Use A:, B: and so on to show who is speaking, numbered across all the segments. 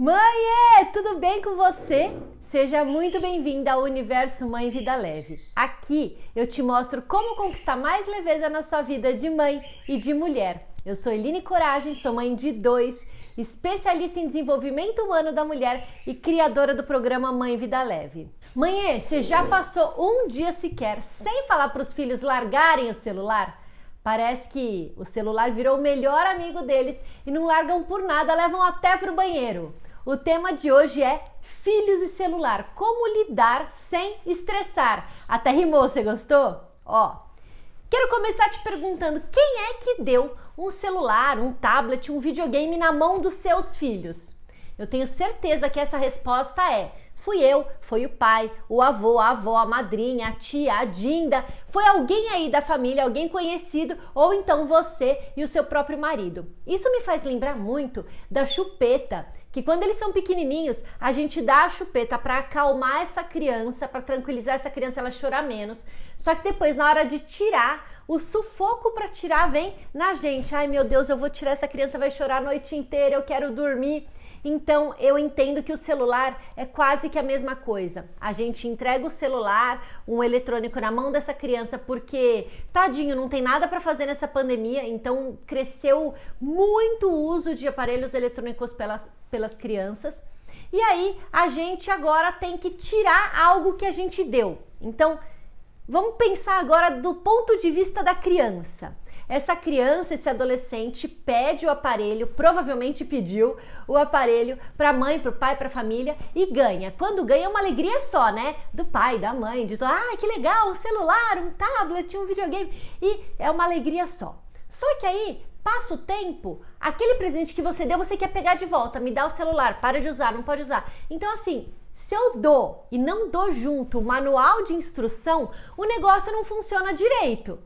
A: Mãe, tudo bem com você? Seja muito bem-vinda ao Universo Mãe Vida Leve. Aqui eu te mostro como conquistar mais leveza na sua vida de mãe e de mulher. Eu sou Eline Coragem, sou mãe de 2, especialista em desenvolvimento humano da mulher e criadora do programa Mãe Vida Leve. Mãe, você já passou um dia sequer sem falar para os filhos largarem o celular? Parece que o celular virou o melhor amigo deles e não largam por nada, levam até para o banheiro. O tema de hoje é filhos e celular, como lidar sem estressar. Até rimou, você gostou? Quero começar te perguntando, quem é que deu um celular, um tablet, um videogame na mão dos seus filhos? Eu tenho certeza que essa resposta é: fui eu, foi o pai, o avô, a avó, a madrinha, a tia, a Dinda, foi alguém aí da família, alguém conhecido, ou então você e o seu próprio marido. Isso me faz lembrar muito da chupeta, que quando eles são pequenininhos, a gente dá a chupeta para acalmar essa criança, para tranquilizar essa criança, ela chorar menos. Só que depois, na hora de tirar, o sufoco para tirar vem na gente. Ai meu Deus, eu vou tirar, essa criança vai chorar a noite inteira, eu quero dormir. Então, eu entendo que o celular é quase que a mesma coisa. A gente entrega o celular, um eletrônico na mão dessa criança porque, tadinho, não tem nada para fazer nessa pandemia, então cresceu muito o uso de aparelhos eletrônicos pelas crianças. E aí, a gente agora tem que tirar algo que a gente deu. Então, vamos pensar agora do ponto de vista da criança. Essa criança, esse adolescente pede o aparelho, provavelmente pediu o aparelho para a mãe, para o pai, para a família e ganha. Quando ganha é uma alegria só, né? Do pai, da mãe, de todo, que legal, um celular, um tablet, um videogame, e é uma alegria só. Só que aí, passa o tempo, aquele presente que você deu, você quer pegar de volta, me dá o celular, para de usar, não pode usar. Então assim, se eu dou e não dou junto o manual de instrução, o negócio não funciona direito.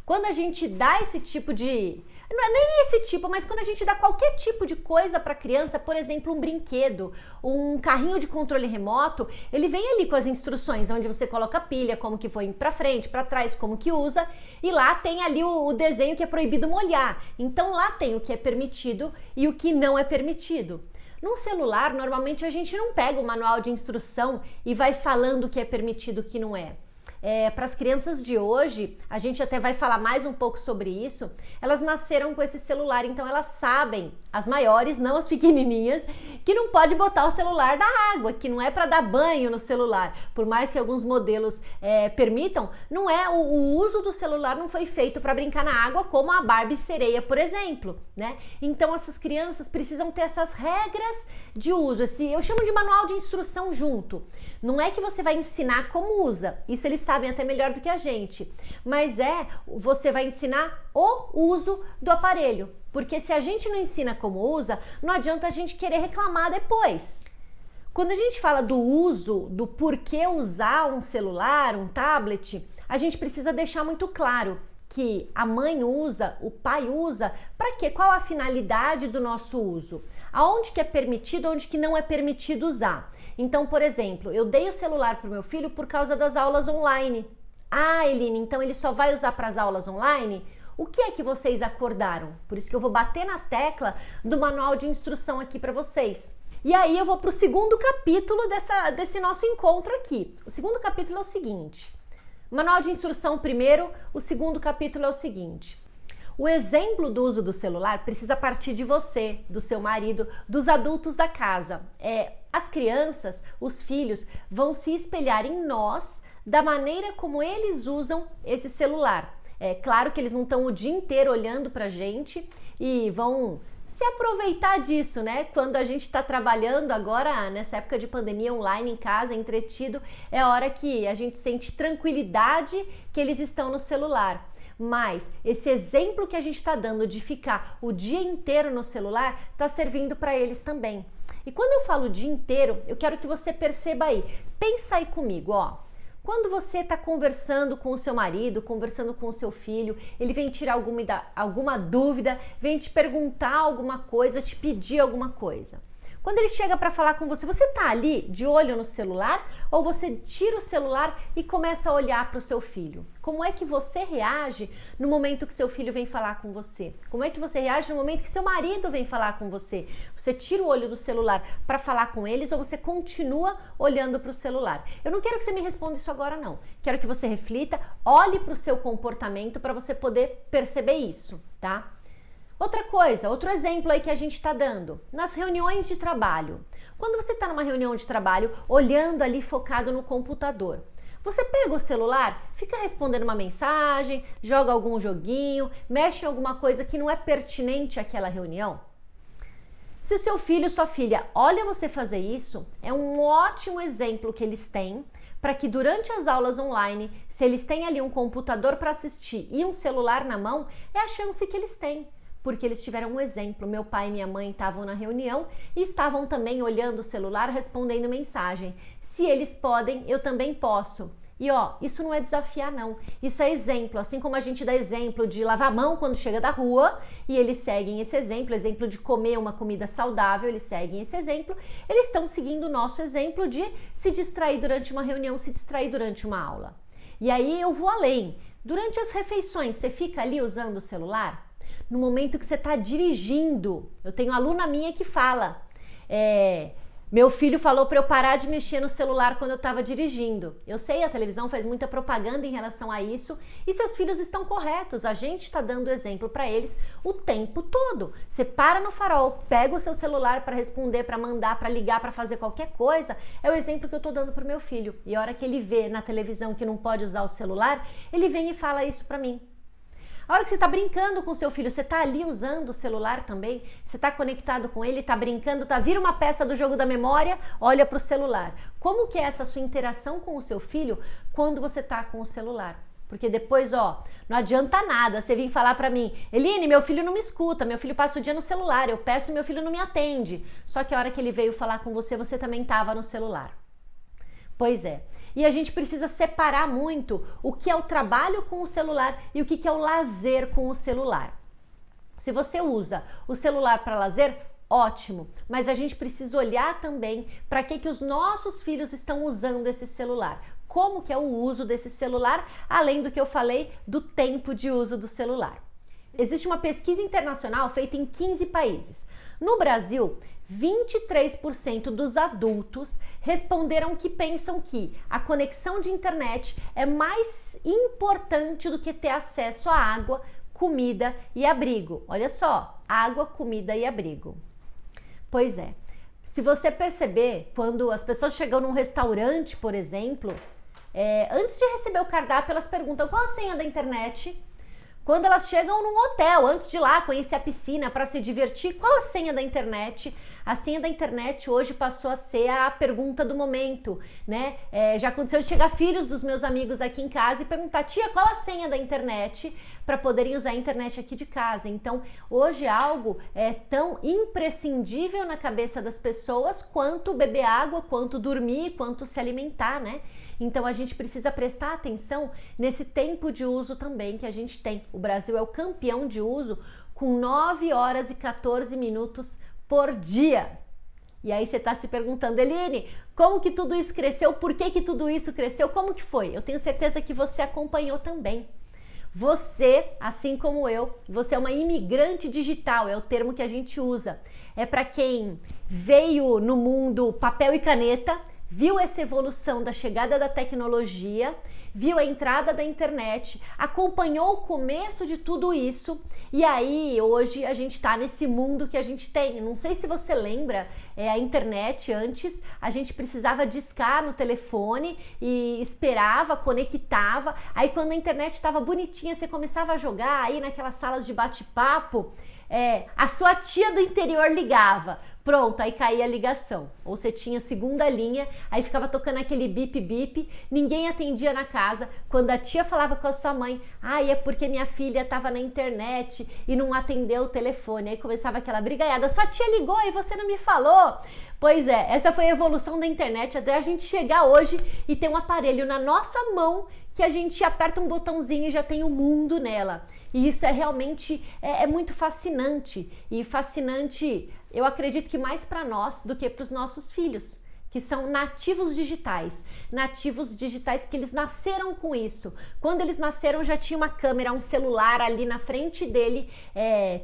A: Quando a gente dá esse tipo de... Não é nem esse tipo, mas quando a gente dá qualquer tipo de coisa para a criança, por exemplo, um brinquedo, um carrinho de controle remoto, ele vem ali com as instruções, onde você coloca a pilha, como que foi para frente, para trás, como que usa, e lá tem ali o desenho que é proibido molhar. Então lá tem o que é permitido e o que não é permitido. Num celular, normalmente a gente não pega o manual de instrução e vai falando o que é permitido e o que não é. Para as crianças de hoje, a gente até vai falar mais um pouco sobre isso, elas nasceram com esse celular, então elas sabem, as maiores, não as pequenininhas, que não pode botar o celular na água, que não é para dar banho no celular. Por mais que alguns modelos permitam, não é o uso do celular não foi feito para brincar na água, como a Barbie sereia, por exemplo, né? Então essas crianças precisam ter essas regras de uso, eu chamo de manual de instrução junto. Não é que você vai ensinar como usa, isso eles sabem até melhor do que a gente, mas você vai ensinar o uso do aparelho, porque se a gente não ensina como usa, não adianta a gente querer reclamar depois. Quando a gente fala do uso, do porquê usar um celular, um tablet, a gente precisa deixar muito claro que a mãe usa, o pai usa, para quê? Qual a finalidade do nosso uso? Aonde que é permitido, onde que não é permitido usar? Então, por exemplo, eu dei o celular para o meu filho por causa das aulas online. Eline, então ele só vai usar para as aulas online? O que é que vocês acordaram? Por isso que eu vou bater na tecla do manual de instrução aqui para vocês. E aí eu vou para o segundo capítulo desse nosso encontro aqui. O segundo capítulo é o seguinte. Manual de instrução primeiro, o segundo capítulo é o seguinte. O exemplo do uso do celular precisa partir de você, do seu marido, dos adultos da casa. As crianças, os filhos, vão se espelhar em nós da maneira como eles usam esse celular. É claro que eles não estão o dia inteiro olhando pra gente e vão se aproveitar disso, né? Quando a gente está trabalhando agora, nessa época de pandemia online em casa, entretido, é a hora que a gente sente tranquilidade que eles estão no celular. Mas esse exemplo que a gente está dando de ficar o dia inteiro no celular está servindo para eles também. E quando eu falo o dia inteiro, eu quero que você perceba aí. Pensa aí comigo, Quando você está conversando com o seu marido, conversando com o seu filho, ele vem tirar alguma dúvida, vem te perguntar alguma coisa, te pedir alguma coisa. Quando ele chega para falar com você, você tá ali de olho no celular ou você tira o celular e começa a olhar para o seu filho? Como é que você reage no momento que seu filho vem falar com você? Como é que você reage no momento que seu marido vem falar com você? Você tira o olho do celular para falar com eles ou você continua olhando para o celular? Eu não quero que você me responda isso agora, não. Quero que você reflita, olhe para o seu comportamento para você poder perceber isso, tá? Outra coisa, outro exemplo aí que a gente está dando, nas reuniões de trabalho. Quando você está numa reunião de trabalho, olhando ali focado no computador, você pega o celular, fica respondendo uma mensagem, joga algum joguinho, mexe em alguma coisa que não é pertinente àquela reunião? Se o seu filho, sua filha, olha você fazer isso, é um ótimo exemplo que eles têm para que durante as aulas online, se eles têm ali um computador para assistir e um celular na mão, é a chance que eles têm. Porque eles tiveram um exemplo. Meu pai e minha mãe estavam na reunião e estavam também olhando o celular, respondendo mensagem. Se eles podem, eu também posso. E isso não é desafiar não, isso é exemplo, assim como a gente dá exemplo de lavar a mão quando chega da rua e eles seguem esse exemplo de comer uma comida saudável, eles seguem esse exemplo, eles estão seguindo o nosso exemplo de se distrair durante uma reunião, se distrair durante uma aula. E aí eu vou além, durante as refeições você fica ali usando o celular? No momento que você está dirigindo, eu tenho aluna minha que fala, meu filho falou para eu parar de mexer no celular quando eu estava dirigindo. Eu sei, a televisão faz muita propaganda em relação a isso e seus filhos estão corretos, a gente está dando exemplo para eles o tempo todo. Você para no farol, pega o seu celular para responder, para mandar, para ligar, para fazer qualquer coisa, é o exemplo que eu estou dando para o meu filho. E a hora que ele vê na televisão que não pode usar o celular, ele vem e fala isso para mim. A hora que você está brincando com seu filho, você está ali usando o celular também, você está conectado com ele, está brincando, vira uma peça do jogo da memória, olha para o celular. Como que é essa sua interação com o seu filho quando você está com o celular? Porque depois, não adianta nada você vir falar para mim, Eline, meu filho não me escuta, meu filho passa o dia no celular, eu peço e meu filho não me atende. Só que a hora que ele veio falar com você, você também estava no celular. Pois é. E a gente precisa separar muito o que é o trabalho com o celular e o que é o lazer com o celular. Se você usa o celular para lazer, ótimo, mas a gente precisa olhar também para que os nossos filhos estão usando esse celular. Como que é o uso desse celular, além do que eu falei do tempo de uso do celular. Existe uma pesquisa internacional feita em 15 países. No Brasil, 23% dos adultos responderam que pensam que a conexão de internet é mais importante do que ter acesso a água, comida e abrigo. Olha só, água, comida e abrigo. Pois é, se você perceber, quando as pessoas chegam num restaurante, por exemplo, antes de receber o cardápio, elas perguntam qual a senha da internet. Quando elas chegam num hotel, antes de ir lá conhecer a piscina para se divertir, qual a senha da internet? A senha da internet hoje passou a ser a pergunta do momento, né? Já aconteceu de chegar filhos dos meus amigos aqui em casa e perguntar, tia, qual a senha da internet para poderem usar a internet aqui de casa? Então, hoje algo é tão imprescindível na cabeça das pessoas quanto beber água, quanto dormir, quanto se alimentar, né? Então a gente precisa prestar atenção nesse tempo de uso também que a gente tem. O Brasil é o campeão de uso com 9 horas e 14 minutos por dia. E aí você está se perguntando, Eline, como que tudo isso cresceu? Por que tudo isso cresceu? Como que foi? Eu tenho certeza que você acompanhou também. Você, assim como eu, você é uma imigrante digital, é o termo que a gente usa. É para quem veio no mundo papel e caneta, viu essa evolução da chegada da tecnologia, viu a entrada da internet, acompanhou o começo de tudo isso e aí hoje a gente está nesse mundo que a gente tem. Não sei se você lembra, a internet antes a gente precisava discar no telefone e esperava, conectava, aí quando a internet estava bonitinha você começava a jogar aí naquelas salas de bate-papo, a sua tia do interior ligava. Pronto, aí caía a ligação. Ou você tinha segunda linha, aí ficava tocando aquele bip-bip, ninguém atendia na casa. Quando a tia falava com a sua mãe, é porque minha filha estava na internet e não atendeu o telefone. Aí começava aquela brigaiada, sua tia ligou e você não me falou. Pois é, essa foi a evolução da internet até a gente chegar hoje e ter um aparelho na nossa mão que a gente aperta um botãozinho e já tem o mundo nela. E isso é realmente muito fascinante. E fascinante Eu acredito que mais para nós do que para os nossos filhos, que são nativos digitais porque eles nasceram com isso. Quando eles nasceram já tinha uma câmera, um celular ali na frente dele,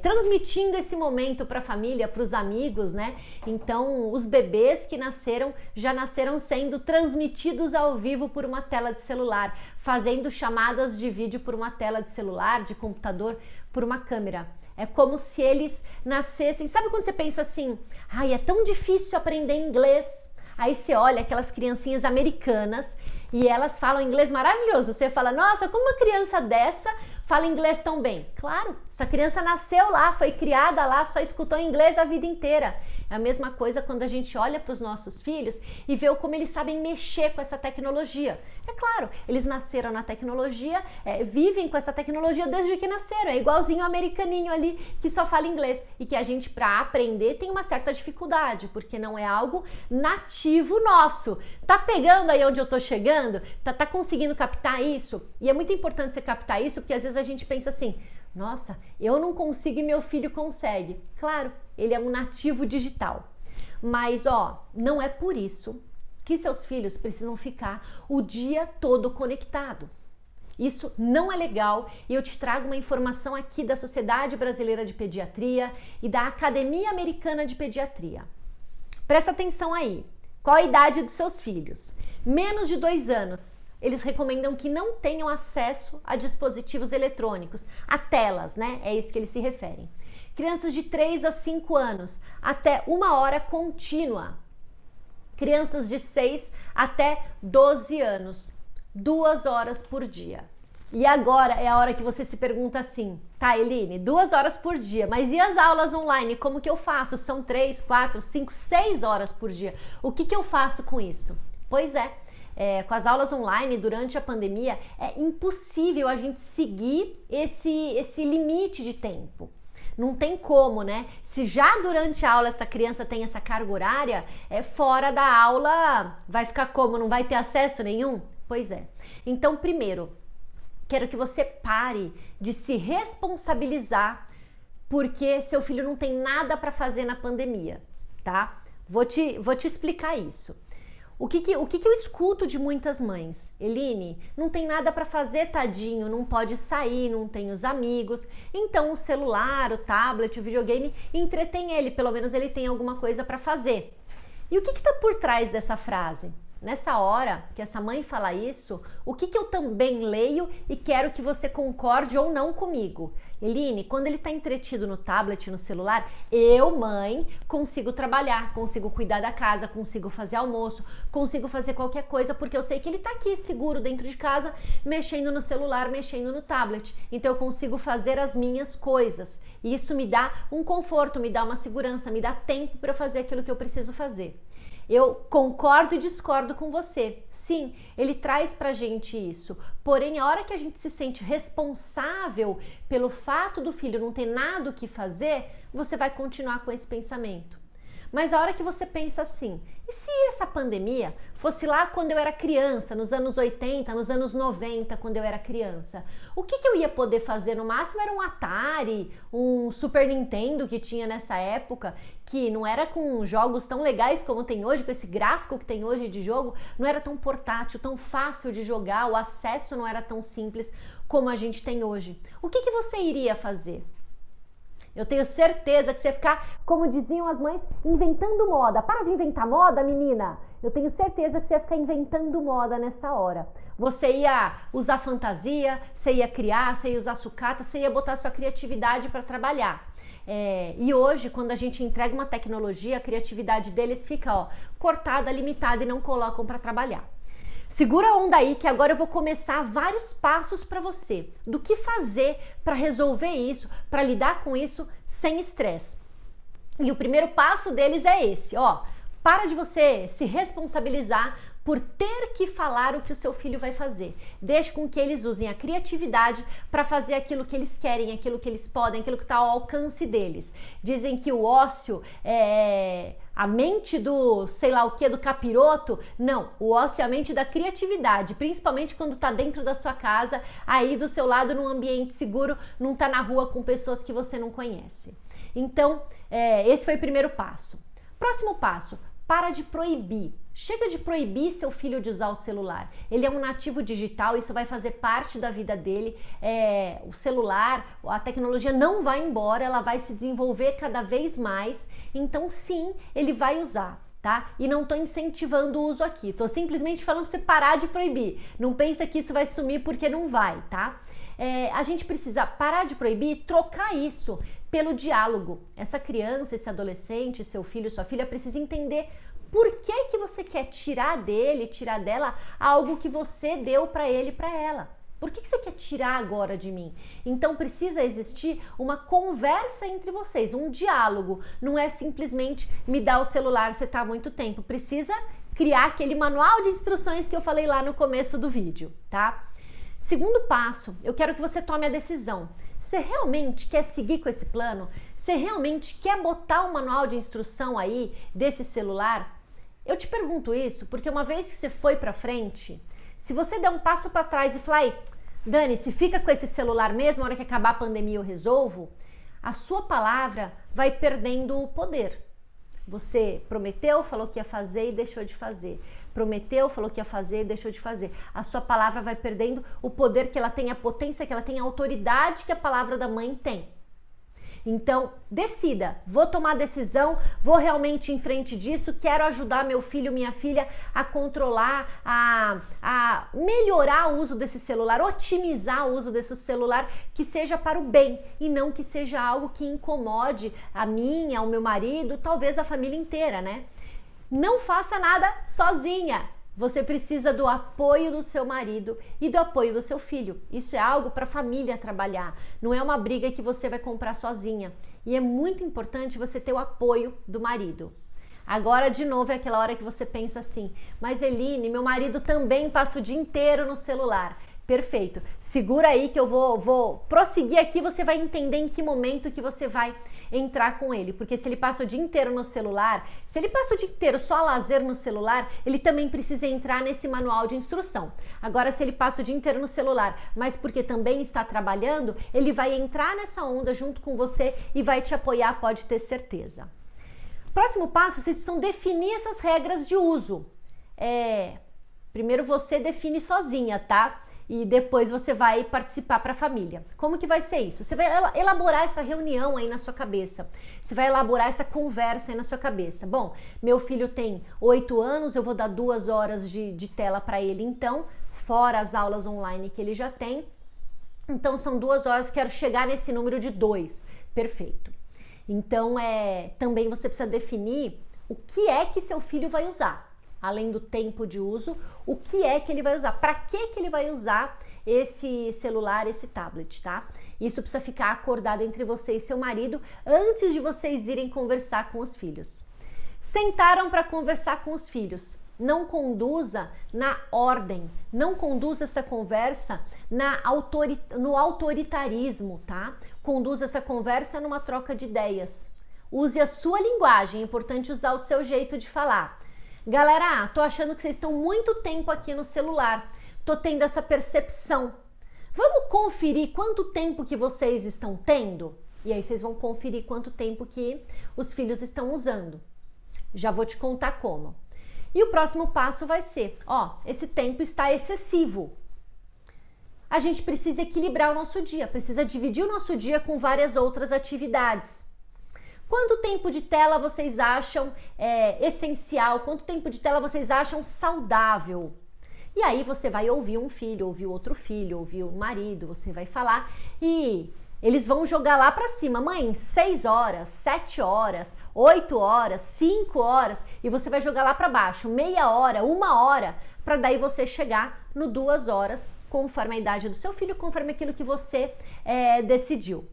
A: transmitindo esse momento para a família, para os amigos, né? Então os bebês que nasceram já nasceram sendo transmitidos ao vivo por uma tela de celular, fazendo chamadas de vídeo por uma tela de celular, de computador, por uma câmera. É como se eles nascessem. Sabe quando você pensa assim, ai, é tão difícil aprender inglês? Aí você olha aquelas criancinhas americanas e elas falam inglês maravilhoso. Você fala, nossa, como uma criança dessa fala inglês tão bem? Claro, essa criança nasceu lá, foi criada lá, só escutou inglês a vida inteira. É a mesma coisa quando a gente olha para os nossos filhos e vê como eles sabem mexer com essa tecnologia. É claro, eles nasceram na tecnologia, vivem com essa tecnologia desde que nasceram. É igualzinho o americaninho ali que só fala inglês e que a gente, para aprender, tem uma certa dificuldade, porque não é algo nativo nosso. Tá pegando aí onde eu tô chegando? Tá conseguindo captar isso? E é muito importante você captar isso, porque às vezes a gente pensa assim, nossa, eu não consigo e meu filho consegue. Claro, ele é um nativo digital. Mas, não é por isso que seus filhos precisam ficar o dia todo conectado. Isso não é legal e eu te trago uma informação aqui da Sociedade Brasileira de Pediatria e da Academia Americana de Pediatria. Presta atenção aí. Qual a idade dos seus filhos? Menos de 2 anos. Eles recomendam que não tenham acesso a dispositivos eletrônicos, a telas, né? É isso que eles se referem. Crianças de 3 a 5 anos, até 1 hora contínua. Crianças de 6 até 12 anos, 2 horas por dia. E agora é a hora que você se pergunta assim, tá, Eline, 2 horas por dia, mas e as aulas online? Como que eu faço? São 3, 4, 5, 6 horas por dia. O que eu faço com isso? Pois com as aulas online durante a pandemia, é impossível a gente seguir esse limite de tempo. Não tem como, né? Se já durante a aula essa criança tem essa carga horária, fora da aula vai ficar como? Não vai ter acesso nenhum? Pois é. Então, primeiro, quero que você pare de se responsabilizar porque seu filho não tem nada para fazer na pandemia, tá? Vou te explicar isso. O que eu escuto de muitas mães? Eline, não tem nada para fazer, tadinho, não pode sair, não tem os amigos. Então o celular, o tablet, o videogame entretém ele, pelo menos ele tem alguma coisa para fazer. E o que está por trás dessa frase? Nessa hora que essa mãe fala isso, o que eu também leio e quero que você concorde ou não comigo? Eline, quando ele está entretido no tablet, no celular, eu, mãe, consigo trabalhar, consigo cuidar da casa, consigo fazer almoço, consigo fazer qualquer coisa, porque eu sei que ele está aqui seguro dentro de casa, mexendo no celular, mexendo no tablet. Então eu consigo fazer as minhas coisas. E isso me dá um conforto, me dá uma segurança, me dá tempo para fazer aquilo que eu preciso fazer. Eu concordo e discordo com você. Sim, ele traz pra gente isso. Porém, a hora que a gente se sente responsável pelo fato do filho não ter nada o que fazer, você vai continuar com esse pensamento. Mas a hora que você pensa assim, e se essa pandemia fosse lá quando eu era criança, nos anos 80, nos anos 90, quando eu era criança? O que eu ia poder fazer? No máximo era um Atari, um Super Nintendo que tinha nessa época, que não era com jogos tão legais como tem hoje, com esse gráfico que tem hoje de jogo, não era tão portátil, tão fácil de jogar, o acesso não era tão simples como a gente tem hoje. O que você iria fazer? Eu tenho certeza que você ia ficar, como diziam as mães, inventando moda. Para de inventar moda, menina! Eu tenho certeza que você ia ficar inventando moda nessa hora. Você ia usar fantasia, você ia criar, você ia usar sucata, você ia botar sua criatividade para trabalhar. E hoje, quando a gente entrega uma tecnologia, a criatividade deles fica cortada, limitada e não colocam para trabalhar. Segura a onda aí que agora eu vou começar vários passos para você do que fazer para resolver isso, para lidar com isso sem estresse. E o primeiro passo deles é esse, para de você se responsabilizar por ter que falar o que o seu filho vai fazer. Deixe com que eles usem a criatividade para fazer aquilo que eles querem, aquilo que eles podem, aquilo que está ao alcance deles. Dizem que o ócio é a mente do sei lá o que, do capiroto. Não, o ócio é a mente da criatividade, principalmente quando está dentro da sua casa, aí do seu lado num ambiente seguro, não está na rua com pessoas que você não conhece. Então, esse foi o primeiro passo. Próximo passo, para de proibir. Chega de proibir seu filho de usar o celular. Ele é um nativo digital, isso vai fazer parte da vida dele. O celular, a tecnologia não vai embora, ela vai se desenvolver cada vez mais. Então, sim, ele vai usar, tá? E não tô incentivando o uso aqui, tô simplesmente falando pra você parar de proibir. Não pensa que isso vai sumir porque não vai, tá? A gente precisa parar de proibir, trocar isso pelo diálogo. Essa criança, esse adolescente, seu filho, sua filha precisa entender por que você quer tirar dele, tirar dela algo que você deu para ele, para ela. Por que você quer tirar agora de mim? Então precisa existir uma conversa entre vocês, um diálogo. Não é simplesmente me dar o celular, você tá há muito tempo. Precisa criar aquele manual de instruções que eu falei lá no começo do vídeo, tá? Segundo passo, eu quero que você tome a decisão. Você realmente quer seguir com esse plano? Você realmente quer botar um manual de instrução aí desse celular? Eu te pergunto isso porque uma vez que você foi pra frente, se você der um passo para trás e falar, Dani, se fica com esse celular mesmo, na hora que acabar a pandemia eu resolvo, a sua palavra vai perdendo o poder. Você prometeu, falou que ia fazer e deixou de fazer. Prometeu, falou que ia fazer e deixou de fazer. A sua palavra vai perdendo o poder que ela tem, a potência que ela tem, a autoridade que a palavra da mãe tem. Então, decida, vou tomar decisão, vou realmente em frente disso, quero ajudar meu filho, minha filha a controlar, a melhorar o uso desse celular, otimizar o uso desse celular, que seja para o bem e não que seja algo que incomode a mim, ao meu marido, talvez a família inteira, né? Não faça nada sozinha. Você precisa do apoio do seu marido e do apoio do seu filho. Isso é algo para a família trabalhar. Não é uma briga que você vai comprar sozinha. E é muito importante você ter o apoio do marido. Agora, de novo, é aquela hora que você pensa assim, mas Eline, meu marido também passa o dia inteiro no celular. Perfeito. Segura aí que eu vou prosseguir aqui, você vai entender em que momento que você vai entrar com ele. Porque se ele passa o dia inteiro no celular, se ele passa o dia inteiro só a lazer no celular, ele também precisa entrar nesse manual de instrução. Agora, se ele passa o dia inteiro no celular, mas porque também está trabalhando, ele vai entrar nessa onda junto com você e vai te apoiar, pode ter certeza. Próximo passo, vocês precisam definir essas regras de uso. Primeiro você define sozinha, tá? E depois você vai participar para a família. Como que vai ser isso? Você vai elaborar essa reunião aí na sua cabeça. Você vai elaborar essa conversa aí na sua cabeça. Bom, meu filho tem 8 anos, eu vou dar 2 horas de tela para ele então, fora as aulas online que ele já tem. Então são 2 horas, quero chegar nesse número de 2. Perfeito. Então também você precisa definir o que é que seu filho vai usar. Além do tempo de uso, o que é que ele vai usar, para que ele vai usar esse celular, esse tablet, tá? Isso precisa ficar acordado entre você e seu marido antes de vocês irem conversar com os filhos. Sentaram para conversar com os filhos. Não conduza na ordem, não conduza essa conversa no autoritarismo, tá? Conduza essa conversa numa troca de ideias. Use a sua linguagem, é importante usar o seu jeito de falar. Galera, tô achando que vocês estão muito tempo aqui no celular, tô tendo essa percepção. Vamos conferir quanto tempo que vocês estão tendo? E aí vocês vão conferir quanto tempo que os filhos estão usando. Já vou te contar como. E o próximo passo vai ser, esse tempo está excessivo. A gente precisa equilibrar o nosso dia, precisa dividir o nosso dia com várias outras atividades. Quanto tempo de tela vocês acham essencial? Quanto tempo de tela vocês acham saudável? E aí você vai ouvir um filho, ouvir outro filho, ouvir o marido, você vai falar e eles vão jogar lá pra cima. Mãe, 6 horas, 7 horas, 8 horas, 5 horas e você vai jogar lá pra baixo, meia hora, 1 hora, para daí você chegar no 2 horas, conforme a idade do seu filho, conforme aquilo que você decidiu.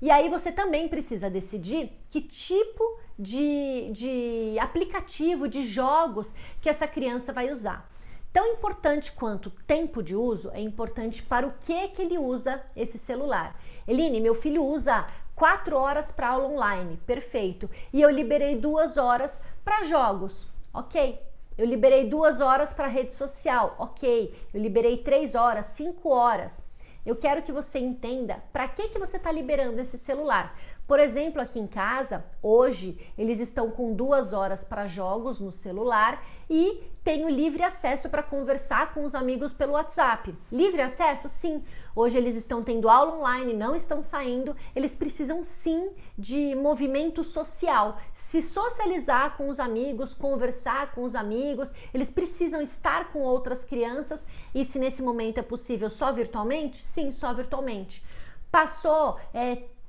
A: E aí você também precisa decidir que tipo de aplicativo, de jogos que essa criança vai usar. Tão importante quanto tempo de uso, é importante para o que ele usa esse celular. Eline, meu filho usa 4 horas para aula online, perfeito. E eu liberei 2 horas para jogos, ok. Eu liberei 2 horas para rede social, ok. Eu liberei 3 horas, 5 horas. Eu quero que você entenda para que você está liberando esse celular. Por exemplo, aqui em casa, hoje, eles estão com 2 horas para jogos no celular e tenho livre acesso para conversar com os amigos pelo WhatsApp. Livre acesso? Sim. Hoje eles estão tendo aula online, não estão saindo, eles precisam sim de movimento social, se socializar com os amigos, conversar com os amigos, eles precisam estar com outras crianças e se nesse momento é possível só virtualmente? Sim, só virtualmente.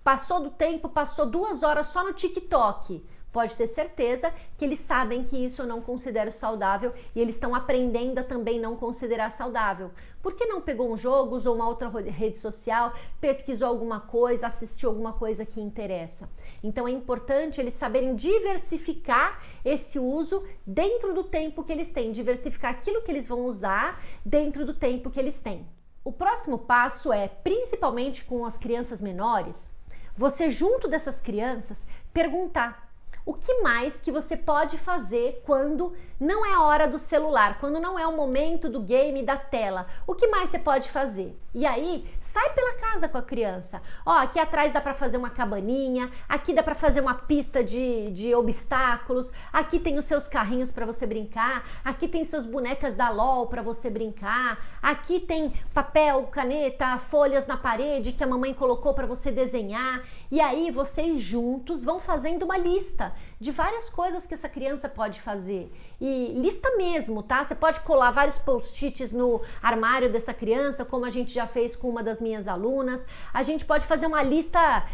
A: Passou do tempo, passou 2 horas só no TikTok. Pode ter certeza que eles sabem que isso eu não considero saudável e eles estão aprendendo a também não considerar saudável. Por que não pegou um jogo, usou uma outra rede social, pesquisou alguma coisa, assistiu alguma coisa que interessa? Então é importante eles saberem diversificar esse uso dentro do tempo que eles têm, diversificar aquilo que eles vão usar dentro do tempo que eles têm. O próximo passo é, principalmente com as crianças menores, você junto dessas crianças perguntar o que mais que você pode fazer quando não é a hora do celular, quando não é o momento do game, da tela. O que mais você pode fazer? E aí, sai pela casa com a criança. Ó, aqui atrás dá para fazer uma cabaninha, aqui dá para fazer uma pista de obstáculos, aqui tem os seus carrinhos para você brincar, aqui tem suas bonecas da LOL para você brincar, aqui tem papel, caneta, folhas na parede que a mamãe colocou para você desenhar. E aí, vocês juntos vão fazendo uma lista de várias coisas que essa criança pode fazer. E lista mesmo, tá? Você pode colar vários post-its no armário dessa criança, como a gente já fez com uma das minhas alunas. A gente pode fazer uma lista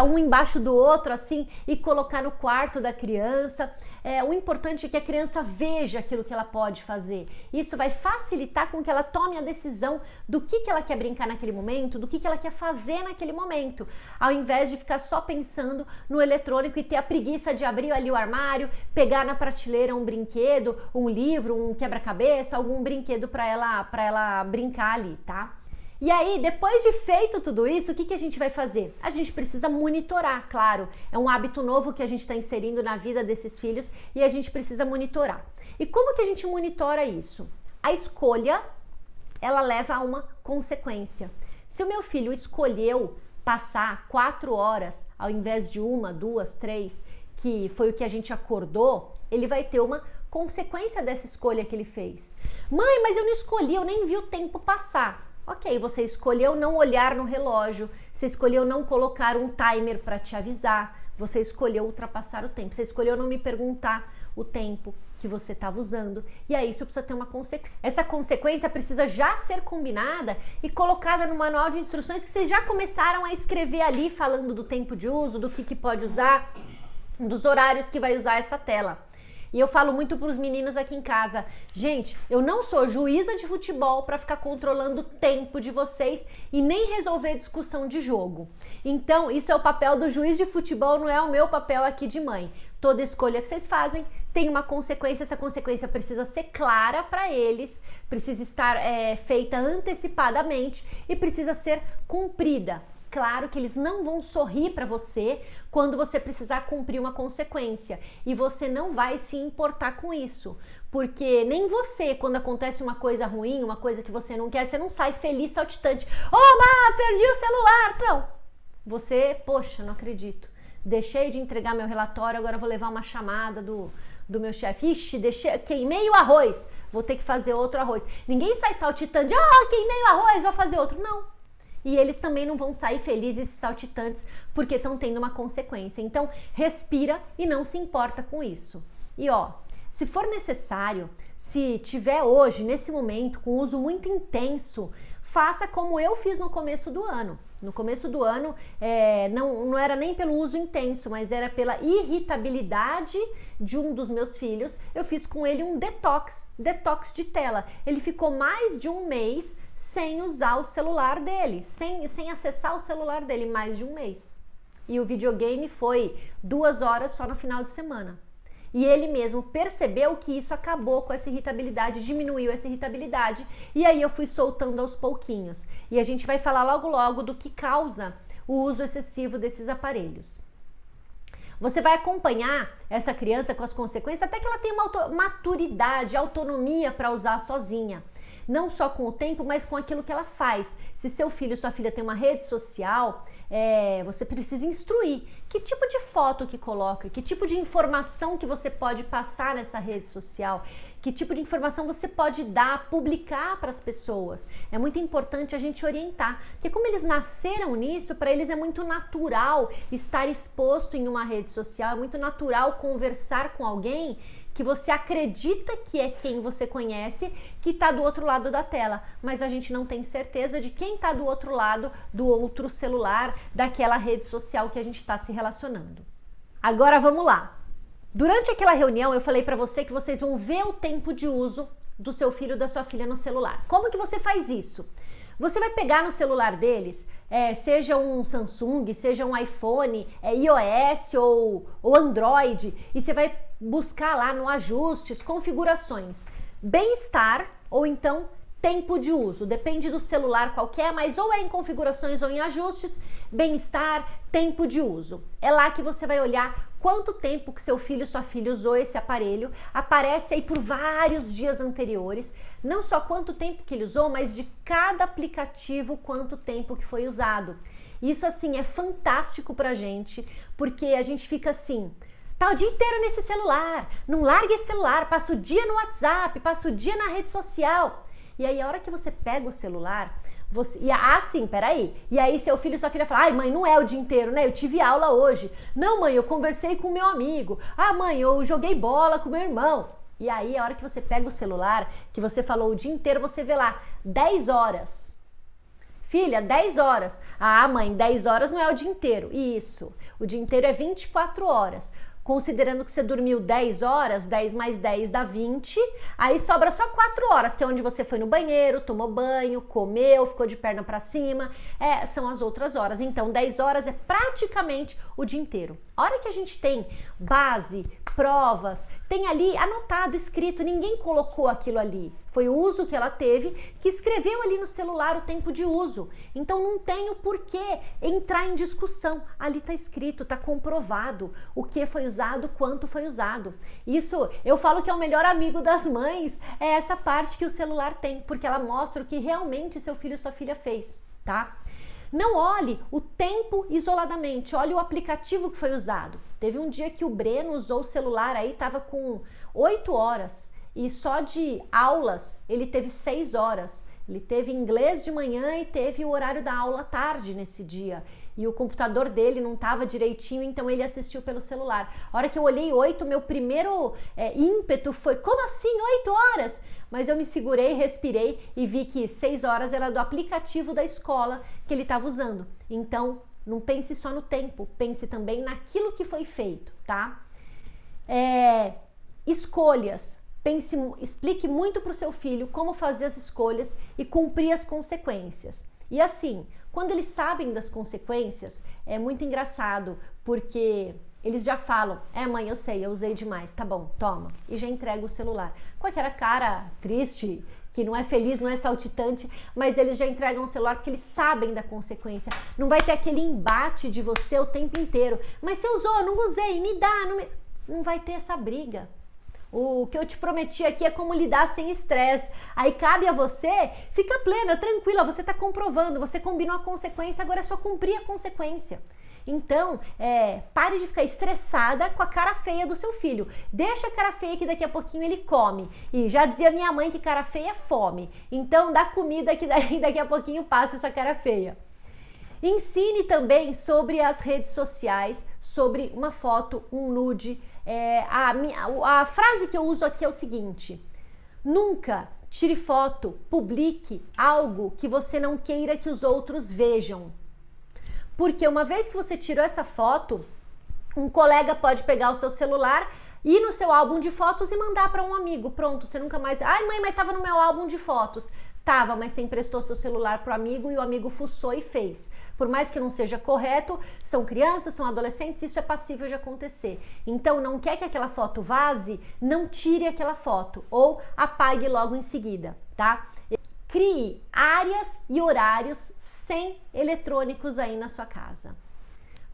A: um embaixo do outro, assim, e colocar no quarto da criança. O importante é que a criança veja aquilo que ela pode fazer. Isso vai facilitar com que ela tome a decisão do que ela quer brincar naquele momento, do que ela quer fazer naquele momento, ao invés de ficar só pensando no eletrônico e ter a preguiça de abrir ali o armário, pegar na prateleira um brinquedo, um livro, um quebra-cabeça, algum brinquedo para ela brincar ali, tá? E aí, depois de feito tudo isso, o que a gente vai fazer? A gente precisa monitorar, claro. É um hábito novo que a gente está inserindo na vida desses filhos e a gente precisa monitorar. E como que a gente monitora isso? A escolha, ela leva a uma consequência. Se o meu filho escolheu passar 4 horas ao invés de 1, 2, 3, que foi o que a gente acordou, ele vai ter uma consequência dessa escolha que ele fez. Mãe, mas eu não escolhi, eu nem vi o tempo passar. Ok, você escolheu não olhar no relógio, você escolheu não colocar um timer para te avisar, você escolheu ultrapassar o tempo, você escolheu não me perguntar o tempo que você estava usando. E aí isso precisa ter uma consequência. Essa consequência precisa já ser combinada e colocada no manual de instruções que vocês já começaram a escrever ali, falando do tempo de uso, do que pode usar, dos horários que vai usar essa tela. E eu falo muito para os meninos aqui em casa, gente, eu não sou juíza de futebol para ficar controlando o tempo de vocês e nem resolver discussão de jogo. Então, isso é o papel do juiz de futebol, não é o meu papel aqui de mãe. Toda escolha que vocês fazem tem uma consequência, essa consequência precisa ser clara para eles, precisa estar feita antecipadamente e precisa ser cumprida. Claro que eles não vão sorrir para você quando você precisar cumprir uma consequência e você não vai se importar com isso, porque nem você, quando acontece uma coisa ruim, uma coisa que você não quer, você não sai feliz, saltitante. Oba, perdi o celular! Não. Você, poxa, não acredito. Deixei de entregar meu relatório, agora vou levar uma chamada do meu chefe. Ixi, queimei o arroz, vou ter que fazer outro arroz. Ninguém sai saltitante, queimei o arroz, vou fazer outro. Não. E eles também não vão sair felizes e saltitantes porque estão tendo uma consequência. Então, respira e não se importa com isso. E se for necessário, se tiver hoje, nesse momento, com uso muito intenso, faça como eu fiz no começo do ano. No começo do ano, não era nem pelo uso intenso, mas era pela irritabilidade de um dos meus filhos. Eu fiz com ele um detox de tela. Ele ficou mais de 1 mês sem usar o celular dele, sem acessar o celular dele, mais de 1 mês. E o videogame foi 2 horas só no final de semana. E ele mesmo percebeu que isso acabou com essa irritabilidade, diminuiu essa irritabilidade, e aí eu fui soltando aos pouquinhos. E a gente vai falar logo do que causa o uso excessivo desses aparelhos. Você vai acompanhar essa criança com as consequências até que ela tenha uma maturidade, autonomia para usar sozinha. Não só com o tempo, mas com aquilo que ela faz. Se seu filho ou sua filha tem uma rede social, você precisa instruir Que tipo de foto que coloca? Que tipo de informação que você pode passar nessa rede social? Que tipo de informação você pode dar, publicar para as pessoas? É muito importante a gente orientar, porque como eles nasceram nisso, para eles é muito natural estar exposto em uma rede social, é muito natural conversar com alguém que você acredita que é quem você conhece, que está do outro lado da tela, mas a gente não tem certeza de quem está do outro lado do outro celular, daquela rede social que a gente está se relacionando. Agora vamos lá. Durante aquela reunião eu falei para você que vocês vão ver o tempo de uso do seu filho ou da sua filha no celular. Como que você faz isso? Você vai pegar no celular deles, seja um Samsung, seja um iPhone, iOS ou Android, e você vai buscar lá no ajustes, configurações, bem-estar ou então tempo de uso, depende do celular qualquer, mas ou é em configurações ou em ajustes, bem-estar, tempo de uso. É lá que você vai olhar quanto tempo que seu filho ou sua filha usou esse aparelho, aparece aí por vários dias anteriores, não só quanto tempo que ele usou, mas de cada aplicativo quanto tempo que foi usado. Isso assim é fantástico pra gente, porque a gente fica assim, tá o dia inteiro nesse celular, não larga esse celular, passa o dia no WhatsApp, passa o dia na rede social. E aí a hora que você pega o celular, peraí. E aí seu filho e sua filha falam, ai mãe, não é o dia inteiro, né? Eu tive aula hoje. Não mãe, eu conversei com meu amigo. Ah mãe, eu joguei bola com meu irmão. E aí a hora que você pega o celular, que você falou o dia inteiro, você vê lá, 10 horas. Filha, 10 horas. Ah mãe, 10 horas não é o dia inteiro. Isso, o dia inteiro é 24 horas. Considerando que você dormiu 10 horas, 10 mais 10 dá 20, aí sobra só 4 horas, que é onde você foi no banheiro, tomou banho, comeu, ficou de perna para cima, são as outras horas. Então 10 horas é praticamente o dia inteiro. A hora que a gente tem base, provas, tem ali anotado, escrito, ninguém colocou aquilo ali. Foi o uso que ela teve, que escreveu ali no celular o tempo de uso. Então não tem o porquê entrar em discussão. Ali está escrito, está comprovado o que foi usado, quanto foi usado. Isso, eu falo que é o melhor amigo das mães, é essa parte que o celular tem, porque ela mostra o que realmente seu filho ou sua filha fez, tá? Não olhe o tempo isoladamente, olhe o aplicativo que foi usado. Teve um dia que o Breno usou o celular aí, estava com 8 horas. E só de aulas ele teve 6 horas. Ele teve inglês de manhã e teve o horário da aula à tarde nesse dia. E o computador dele não estava direitinho, então ele assistiu pelo celular. A hora que eu olhei 8, meu primeiro ímpeto foi, como assim 8 horas? Mas eu me segurei, respirei e vi que 6 horas era do aplicativo da escola que ele estava usando. Então, não pense só no tempo, pense também naquilo que foi feito, tá? Escolhas. Explique muito para o seu filho como fazer as escolhas e cumprir as consequências. E assim, quando eles sabem das consequências, é muito engraçado, porque eles já falam, mãe, eu sei, eu usei demais, tá bom, toma, e já entrega o celular. Com aquela cara triste, que não é feliz, não é saltitante, mas eles já entregam o celular porque eles sabem da consequência. Não vai ter aquele embate de você o tempo inteiro. Mas você usou, não usei, me dá, não vai ter essa briga. O que eu te prometi aqui é como lidar sem estresse. Aí cabe a você, fica plena, tranquila, você está comprovando, você combinou a consequência, agora é só cumprir a consequência. Então, pare de ficar estressada com a cara feia do seu filho. Deixa a cara feia que daqui a pouquinho ele come. E já dizia minha mãe que cara feia é fome. Então, dá comida que daqui a pouquinho passa essa cara feia. Ensine também sobre as redes sociais, sobre uma foto, um nude. A frase que eu uso aqui é o seguinte: nunca tire foto, publique algo que você não queira que os outros vejam. Porque uma vez que você tirou essa foto, um colega pode pegar o seu celular, ir no seu álbum de fotos e mandar para um amigo. Pronto, você nunca mais... Ai mãe, mas estava no meu álbum de fotos. Tava, mas você emprestou seu celular pro amigo e o amigo fuçou e fez. Por mais que não seja correto, são crianças, são adolescentes, isso é passível de acontecer. Então, não quer que aquela foto vaze, não tire aquela foto ou apague logo em seguida, tá? Crie áreas e horários sem eletrônicos aí na sua casa.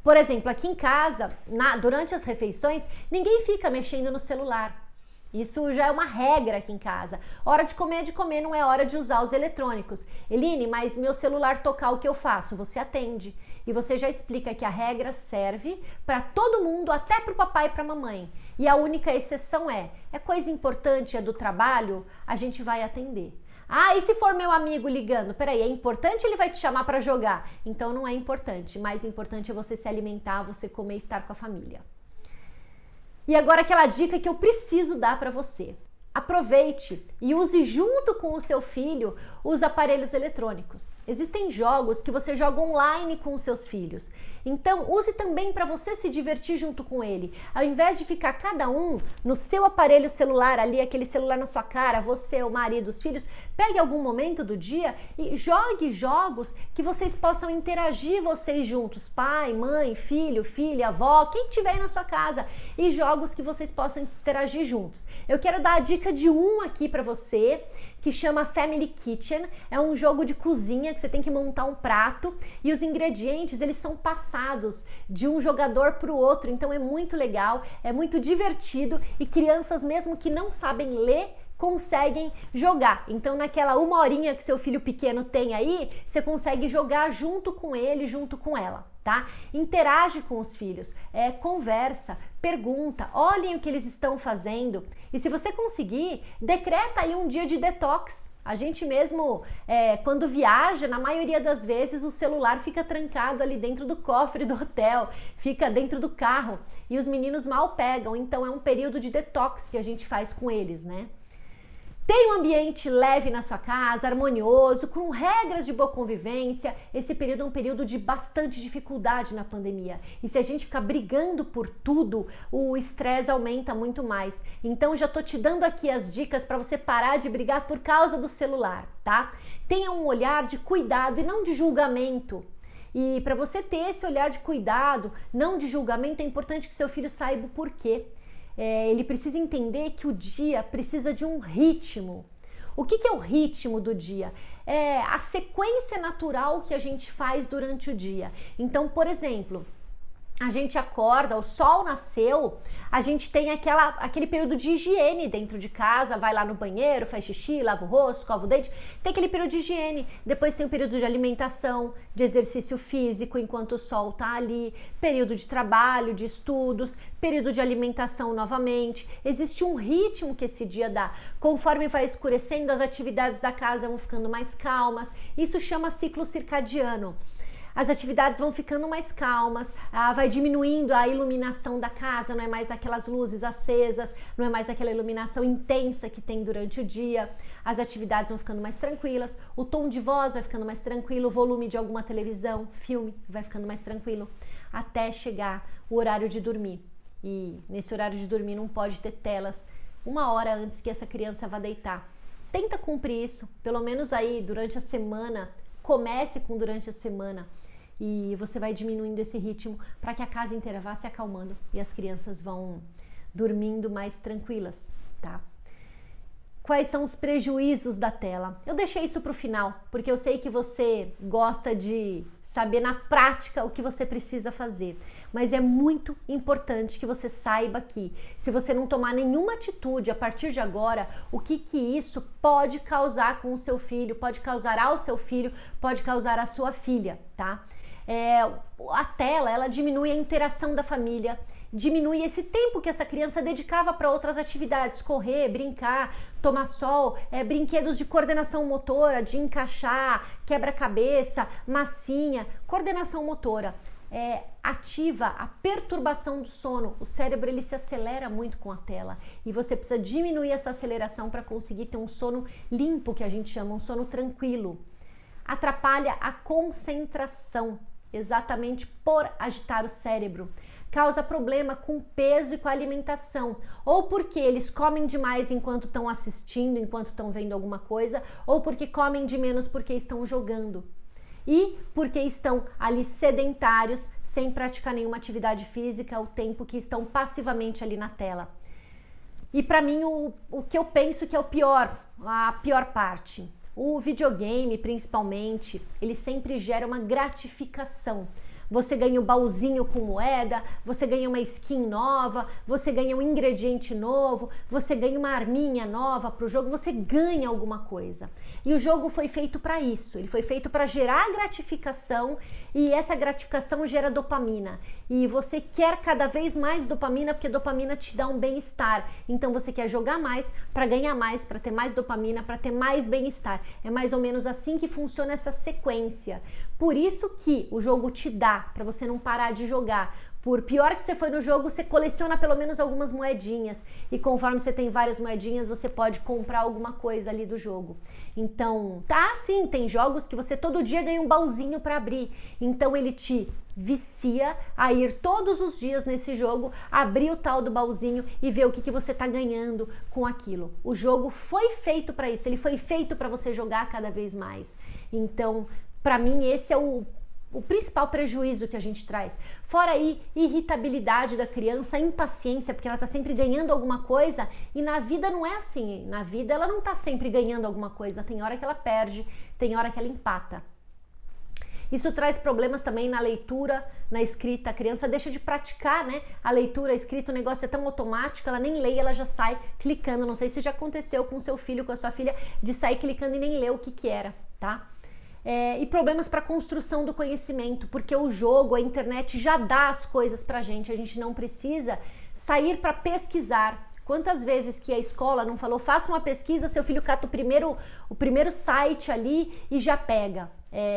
A: Por exemplo, aqui em casa, durante as refeições, ninguém fica mexendo no celular. Isso já é uma regra aqui em casa. Hora de comer, não é hora de usar os eletrônicos. Eline, mas meu celular tocar, o que eu faço? Você atende. E você já explica que a regra serve para todo mundo, até para o papai e para a mamãe. E a única exceção é coisa importante, é do trabalho, a gente vai atender. Ah, e se for meu amigo ligando? Peraí, é importante, ele vai te chamar para jogar? Então não é importante. Mais importante é você se alimentar, você comer e estar com a família. E agora aquela dica que eu preciso dar para você. Aproveite e use junto com o seu filho os aparelhos eletrônicos. Existem jogos que você joga online com os seus filhos. Então, use também para você se divertir junto com ele. Ao invés de ficar cada um no seu aparelho celular ali, aquele celular na sua cara, você, o marido, os filhos, pegue algum momento do dia e jogue jogos que vocês possam interagir vocês juntos, pai, mãe, filho, filha, avó, quem tiver aí na sua casa, e jogos que vocês possam interagir juntos. Eu quero dar a dica de um aqui para você, que chama Family Kitchen. É um jogo de cozinha que você tem que montar um prato e os ingredientes, eles são passados de um jogador para o outro, então é muito legal, é muito divertido e crianças mesmo que não sabem ler conseguem jogar. Então naquela uma horinha que seu filho pequeno tem aí, você consegue jogar junto com ele, junto com ela, tá? Interage com os filhos, conversa, pergunta, olhem o que eles estão fazendo e se você conseguir, decreta aí um dia de detox. A gente mesmo, quando viaja, na maioria das vezes o celular fica trancado ali dentro do cofre do hotel, fica dentro do carro e os meninos mal pegam, então é um período de detox que a gente faz com eles, né? Tem um ambiente leve na sua casa, harmonioso, com regras de boa convivência. Esse período é um período de bastante dificuldade na pandemia. E se a gente ficar brigando por tudo, o estresse aumenta muito mais. Então já tô te dando aqui as dicas para você parar de brigar por causa do celular, tá? Tenha um olhar de cuidado e não de julgamento. E para você ter esse olhar de cuidado, não de julgamento, é importante que seu filho saiba o porquê. Ele precisa entender que o dia precisa de um ritmo. O que é o ritmo do dia? É a sequência natural que a gente faz durante o dia. Então, por exemplo, a gente acorda, o sol nasceu, a gente tem aquele período de higiene dentro de casa, vai lá no banheiro, faz xixi, lava o rosto, escova o dente, tem aquele período de higiene, depois tem o período de alimentação, de exercício físico enquanto o sol tá ali, período de trabalho, de estudos, período de alimentação novamente. Existe um ritmo que esse dia dá. Conforme vai escurecendo, as atividades da casa vão ficando mais calmas, isso chama ciclo circadiano. As atividades vão ficando mais calmas, vai diminuindo a iluminação da casa, não é mais aquelas luzes acesas, não é mais aquela iluminação intensa que tem durante o dia, as atividades vão ficando mais tranquilas, o tom de voz vai ficando mais tranquilo, o volume de alguma televisão, filme vai ficando mais tranquilo, até chegar o horário de dormir. E nesse horário de dormir não pode ter telas 1 hora antes que essa criança vá deitar. Tenta cumprir isso, pelo menos aí durante a semana, comece com durante a semana. E você vai diminuindo esse ritmo para que a casa inteira vá se acalmando e as crianças vão dormindo mais tranquilas, tá? Quais são os prejuízos da tela? Eu deixei isso para o final, porque eu sei que você gosta de saber na prática o que você precisa fazer. Mas é muito importante que você saiba que, se você não tomar nenhuma atitude a partir de agora, o que isso pode causar com o seu filho, pode causar ao seu filho, pode causar à sua filha, tá? A tela, ela diminui a interação da família, diminui esse tempo que essa criança dedicava para outras atividades, correr, brincar, tomar sol, brinquedos de coordenação motora, de encaixar, quebra-cabeça, massinha, coordenação motora. Ativa a perturbação do sono. O cérebro ele se acelera muito com a tela e você precisa diminuir essa aceleração para conseguir ter um sono limpo, que a gente chama, um sono tranquilo. Atrapalha a concentração, exatamente por agitar o cérebro. Causa problema com peso e com a alimentação, ou porque eles comem demais enquanto estão assistindo, enquanto estão vendo alguma coisa, ou porque comem de menos porque estão jogando. E porque estão ali sedentários, sem praticar nenhuma atividade física, o tempo que estão passivamente ali na tela. E para mim, o que eu penso que é a pior parte, o videogame principalmente, ele sempre gera uma gratificação. você ganha o baúzinho com moeda, você ganha uma skin nova, você ganha um ingrediente novo, você ganha uma arminha nova para o jogo, você ganha alguma coisa. E o jogo foi feito para isso, ele foi feito para gerar gratificação e essa gratificação gera dopamina. E você quer cada vez mais dopamina porque dopamina te dá um bem-estar. Então você quer jogar mais para ganhar mais, para ter mais dopamina, para ter mais bem-estar. É mais ou menos assim que funciona essa sequência. Por isso que o jogo te dá, para você não parar de jogar. Por pior que você foi no jogo, você coleciona pelo menos algumas moedinhas. E conforme você tem várias moedinhas, você pode comprar alguma coisa ali do jogo. Então, tá sim, tem jogos que você todo dia ganha um baúzinho para abrir. Então ele te vicia a ir todos os dias nesse jogo, abrir o tal do baúzinho e ver o que você tá ganhando com aquilo. O jogo foi feito para isso, ele foi feito para você jogar cada vez mais. Então, para mim, esse é o principal prejuízo que a gente traz. Fora aí, irritabilidade da criança, impaciência, porque ela tá sempre ganhando alguma coisa, e na vida não é assim. Na vida ela não tá sempre ganhando alguma coisa, tem hora que ela perde, tem hora que ela empata. Isso traz problemas também na leitura, na escrita. A criança deixa de praticar, né? A leitura, a escrita, o negócio é tão automático, ela nem lê, ela já sai clicando. Não sei se já aconteceu com seu filho, com a sua filha, de sair clicando e nem ler o que era, tá? E problemas para construção do conhecimento, porque o jogo, a internet já dá as coisas pra gente, a gente não precisa sair para pesquisar. Quantas vezes que a escola não falou, faça uma pesquisa, seu filho cata o primeiro site ali e já pega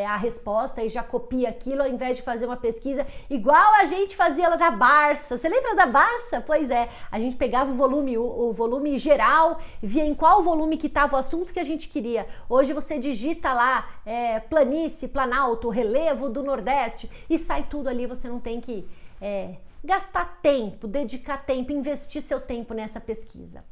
A: a resposta e já copia aquilo, ao invés de fazer uma pesquisa igual a gente fazia lá na Barça. Você lembra da Barça? Pois é, a gente pegava o volume geral, via em qual volume que estava o assunto que a gente queria. Hoje você digita lá planície, planalto, relevo do Nordeste e sai tudo ali, você não tem que gastar tempo, dedicar tempo, investir seu tempo nessa pesquisa.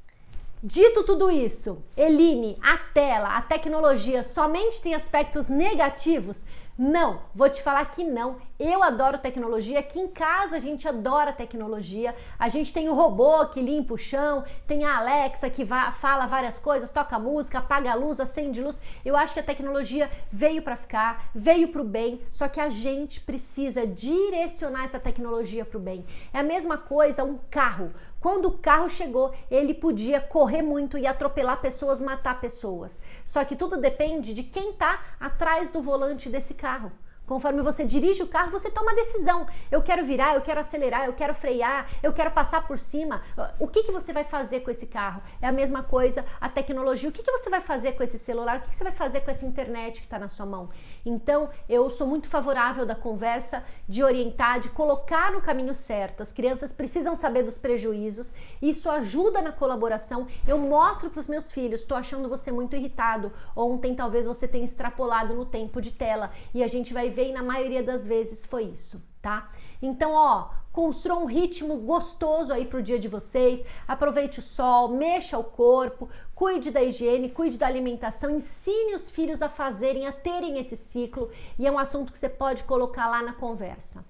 A: Dito tudo isso, Eline, a tela, a tecnologia somente tem aspectos negativos? Não, vou te falar que não. Eu adoro tecnologia, aqui em casa a gente adora tecnologia. A gente tem o robô que limpa o chão, tem a Alexa que fala várias coisas, toca música, apaga a luz, acende luz. Eu acho que a tecnologia veio para ficar, veio para o bem, só que a gente precisa direcionar essa tecnologia para o bem. É a mesma coisa um carro. Quando o carro chegou, ele podia correr muito e atropelar pessoas, matar pessoas. Só que tudo depende de quem está atrás do volante desse carro. Conforme você dirige o carro, você toma decisão. Eu quero virar, eu quero acelerar, eu quero frear, eu quero passar por cima. O que você vai fazer com esse carro? É a mesma coisa, a tecnologia. O que você vai fazer com esse celular? O que você vai fazer com essa internet que está na sua mão? Então, eu sou muito favorável da conversa, de orientar, de colocar no caminho certo. As crianças precisam saber dos prejuízos. Isso ajuda na colaboração. Eu mostro para os meus filhos, estou achando você muito irritado. Ontem talvez você tenha extrapolado no tempo de tela. E a gente vai ver, e na maioria das vezes foi isso, tá? Então, construa um ritmo gostoso aí pro dia de vocês, aproveite o sol, mexa o corpo, cuide da higiene, cuide da alimentação, ensine os filhos a fazerem, a terem esse ciclo, e é um assunto que você pode colocar lá na conversa.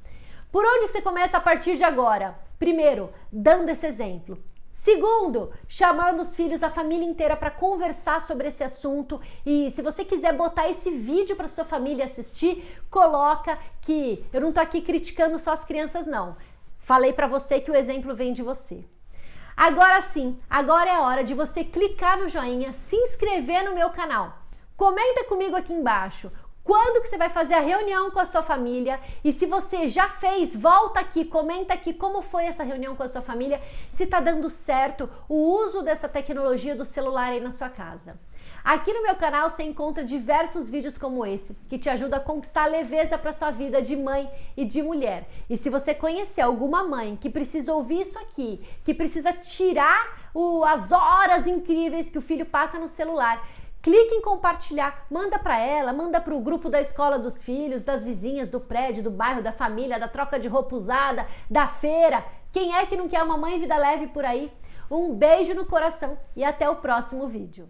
A: Por onde você começa a partir de agora? Primeiro, dando esse exemplo. Segundo, chamando os filhos, a família inteira para conversar sobre esse assunto. E se você quiser botar esse vídeo para sua família assistir, coloca, que eu não tô aqui criticando só as crianças não. Falei para você que o exemplo vem de você. Agora sim, agora é a hora de você clicar no joinha, se inscrever no meu canal. Comenta comigo aqui embaixo. Quando que você vai fazer a reunião com a sua família? E se você já fez, volta aqui, comenta aqui como foi essa reunião com a sua família, se tá dando certo o uso dessa tecnologia do celular aí na sua casa. Aqui no meu canal você encontra diversos vídeos como esse, que te ajudam a conquistar leveza para sua vida de mãe e de mulher. E se você conhecer alguma mãe que precisa ouvir isso aqui, que precisa tirar as horas incríveis que o filho passa no celular, clique em compartilhar, manda para ela, manda para o grupo da escola dos filhos, das vizinhas, do prédio, do bairro, da família, da troca de roupa usada, da feira. Quem é que não quer uma mãe vida leve por aí? Um beijo no coração e até o próximo vídeo.